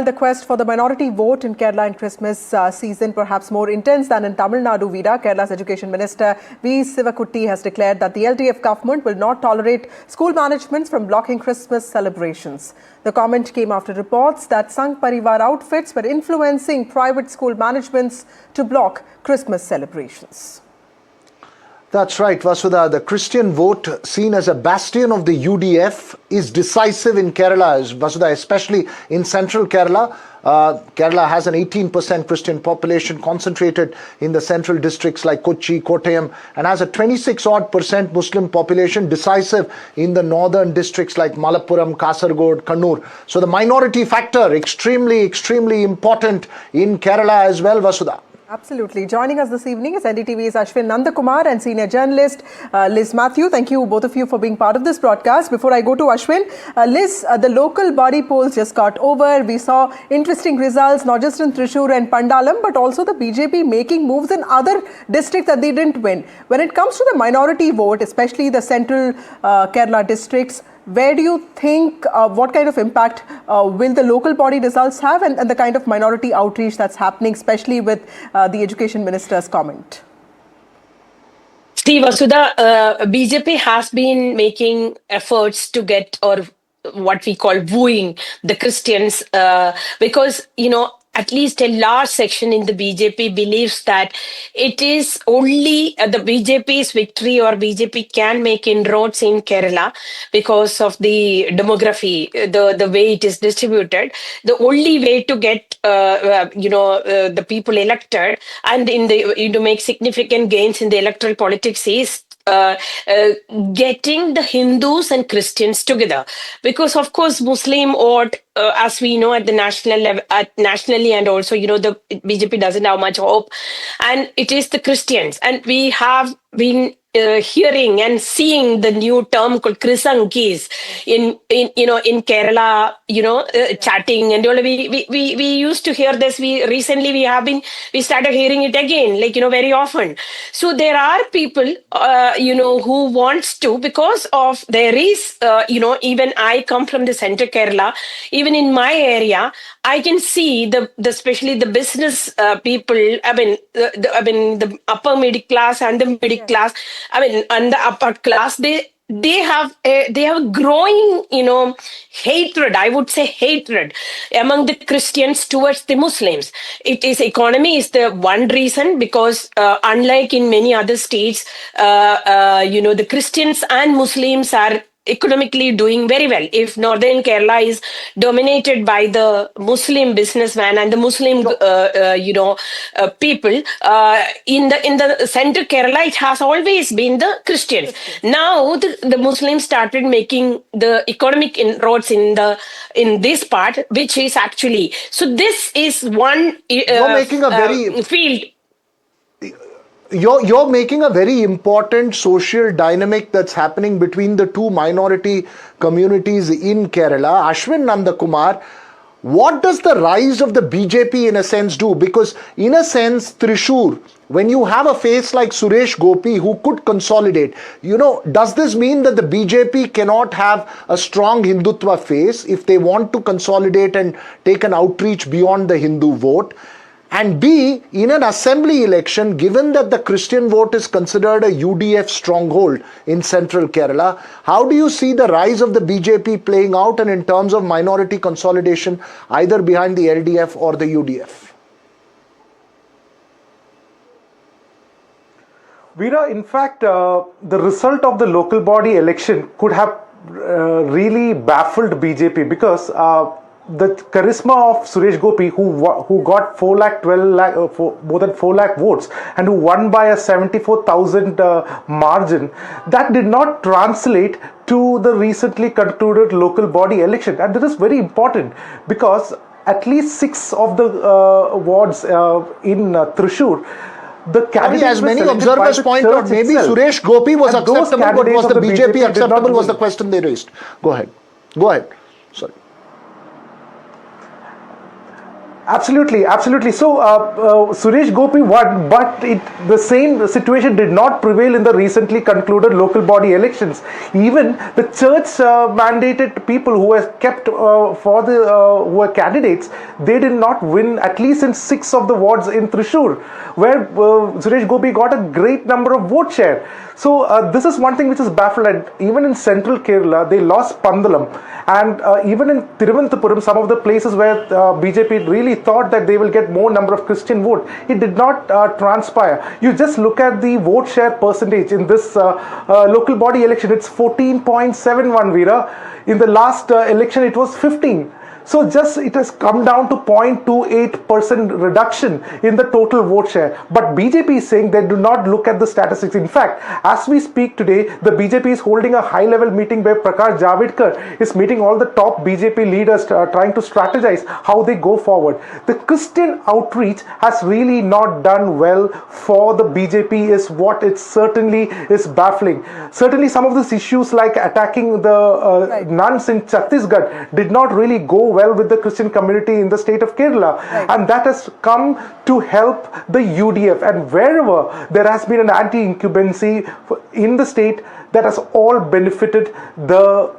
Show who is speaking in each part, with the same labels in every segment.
Speaker 1: The quest for the minority vote in Kerala in Christmas season perhaps more intense than in Tamil Nadu. Vida, Kerala's Education Minister V. Sivakutty has declared that the LDF government will not tolerate school managements from blocking Christmas celebrations. The comment came after reports that Sangh Parivar outfits were influencing private school managements to block Christmas celebrations.
Speaker 2: That's right, Vasudha. The Christian vote, seen as a bastion of the UDF, is decisive in Kerala, Vasudha, especially in central Kerala. Kerala has an 18% Christian population concentrated in the central districts like Kochi, Kottayam, and has a 26% Muslim population, decisive in the northern districts like Malappuram, Kasaragod, Kannur. So the minority factor, extremely important in Kerala as well, Vasudha.
Speaker 1: Absolutely. Joining us this evening is NDTV's Ashwin Nandakumar and senior journalist Liz Matthew. Thank you, both of you, for being part of this broadcast. Before I go to Ashwin, Liz, the local body polls just got over. We saw interesting results, not just in Thrissur and Pandalam, but also the BJP making moves in other districts that they didn't win. When it comes to the minority vote, especially the central Kerala districts, where do you think, what kind of impact will the local body results have and the kind of minority outreach that's happening, especially with the Education Minister's comment?
Speaker 3: See, Vasudha, BJP has been making efforts to get, or what we call wooing the Christians, because, at least a large section in the BJP believes that it is only the BJP's victory or BJP can make inroads in Kerala because of the demography, the way it is distributed. The only way to get, the people elected and to make significant gains in the electoral politics is getting the Hindus and Christians together, because of course Muslim vote, as we know at the national level, nationally, and also the BJP doesn't have much hope, and it is the Christians, and we have been hearing and seeing the new term called Krisankis in Kerala, chatting and all. We used to hear this. We started hearing it again, very often. So there are people, who wants to, because of there is, even I come from the center Kerala, even in my area, I can see especially the business people. The upper middle class and the middle class. And the upper class, they have growing, hatred. I would say hatred among the Christians towards the Muslims. Economy is the one reason, because unlike in many other states, the Christians and Muslims are economically doing very well. If northern Kerala is dominated by the Muslim businessman and the Muslim people, in the center Kerala it has always been the Christians. Now the Muslims started making the economic inroads in this part, which is actually, so this is one field.
Speaker 2: You're making a very important social dynamic that's happening between the two minority communities in Kerala. Ashwin Nandakumar, what does the rise of the BJP in a sense do? Because in a sense, Thrissur, when you have a face like Suresh Gopi who could consolidate, does this mean that the BJP cannot have a strong Hindutva face if they want to consolidate and take an outreach beyond the Hindu vote? And B, in an assembly election, given that the Christian vote is considered a UDF stronghold in central Kerala, how do you see the rise of the BJP playing out, and in terms of minority consolidation, either behind the LDF or the UDF?
Speaker 4: Veera, in fact, the result of the local body election could have really baffled BJP, because the charisma of Suresh Gopi, who got more than 4 lakh votes, and who won by a 74,000 margin, that did not translate to the recently concluded local body election. And that is very important, because at least 6 of the wards in Thrissur, the candidates,
Speaker 2: as many observers point out, maybe Suresh Gopi was acceptable, but was the BJP acceptable, was the question they raised. Go ahead. Sorry.
Speaker 4: Absolutely, absolutely. So, Suresh Gopi won, but the same situation did not prevail in the recently concluded local body elections. Even the church mandated people who were kept for the who were candidates, they did not win at least in 6 of the wards in Thrissur, where Suresh Gopi got a great number of vote share. So, this is one thing which is baffled. And even in central Kerala, they lost Pandalam, and even in Thiruvananthapuram, some of the places where BJP really thought that they will get more number of Christian vote, it did not transpire. You just look at the vote share percentage in this local body election, it's 14.71, Veera. In the last election, it was 15. So just it has come down to 0.28% reduction in the total vote share. But BJP is saying they do not look at the statistics. In fact, as we speak today, the BJP is holding a high-level meeting where Prakash Javadekar is meeting all the top BJP leaders trying to strategize how they go forward. The Christian outreach has really not done well for the BJP is what it certainly is baffling. Certainly some of these issues like attacking the nuns in Chhattisgarh did not really go well with the Christian community in the state of Kerala, and that has come to help the UDF. And wherever there has been an anti-incumbency in the state, that has all benefited the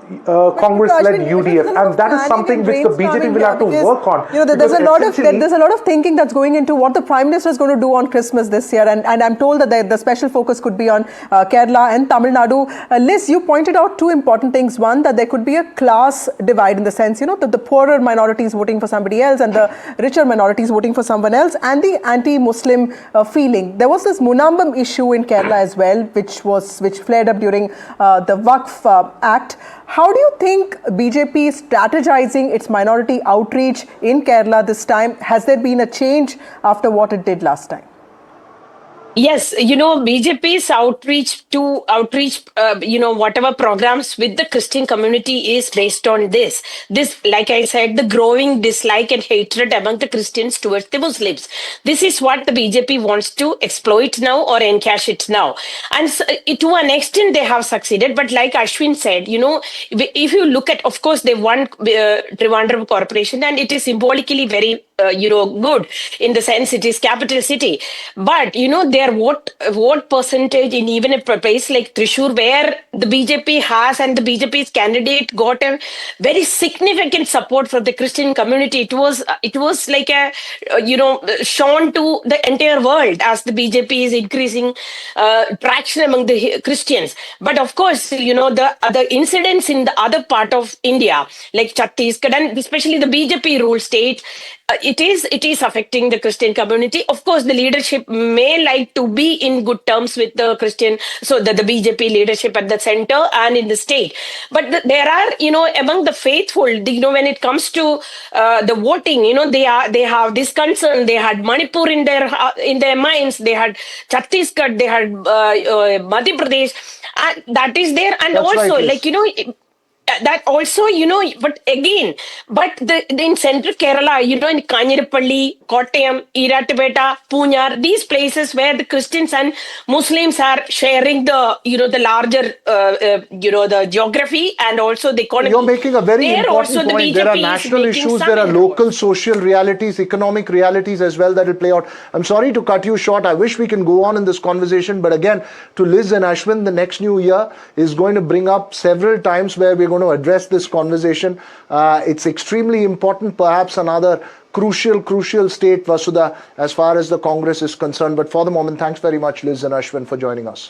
Speaker 4: Congress-led UDF, and that is something which the BJP will have to work on.
Speaker 1: You know, there's a lot of thinking that's going into what the Prime Minister is going to do on Christmas this year, and I'm told that the special focus could be on Kerala and Tamil Nadu. Liz, you pointed out two important things. One, that there could be a class divide in the sense, you know, that the poorer minorities voting for somebody else and the richer minorities voting for someone else, and the anti-Muslim feeling. There was this Munambam issue in Kerala as well, which flared up during the Waqf Act. How do you think BJP is strategizing its minority outreach in Kerala this time? Has there been a change after what it did last time?
Speaker 3: Yes, you know, BJP's outreach, whatever programs with the Christian community is based on this. This, like I said, the growing dislike and hatred among the Christians towards the Muslims. This is what the BJP wants to exploit now or encash it now. And so, to an extent, they have succeeded. But like Ashwin said, you know, if you look at, of course, they won Trivandrum Corporation, and it is symbolically very good in the sense it is capital city. But, you know, their vote percentage in even a place like Thrissur, where the BJP has and the BJP's candidate got a very significant support from the Christian community. It was like a, shown to the entire world as the BJP is increasing traction among the Christians. But of course, you know, the other incidents in the other part of India, like Chhattisgarh and especially the BJP ruled state, it is affecting the Christian community. Of course, the leadership may like to be in good terms with the Christian, so the BJP leadership at the center and in the state. But there are, you know, among the faithful, you know, when it comes to the voting, you know, they have this concern. They had Manipur in their minds. They had Chhattisgarh. They had Madhya Pradesh, and that is there. And
Speaker 2: That's
Speaker 3: also,
Speaker 2: right, yes.
Speaker 3: like, you know, that also, you know, but in central Kerala, you know, in Kanyirapalli, Kottayam, Irattupeta, Poonar, these places where the Christians and Muslims are sharing the, you know, the larger, the geography and also the economy.
Speaker 2: You're making a very important point. There are national issues, there are local social realities, economic realities as well that will play out. I'm sorry to cut you short. I wish we can go on in this conversation, but again, to Liz and Ashwin, the next new year is going to bring up several times where we're going to address this conversation. It's extremely important, perhaps another crucial state, Vasudha, as far as the Congress is concerned. But for the moment, thanks very much, Liz and Ashwin, for joining us.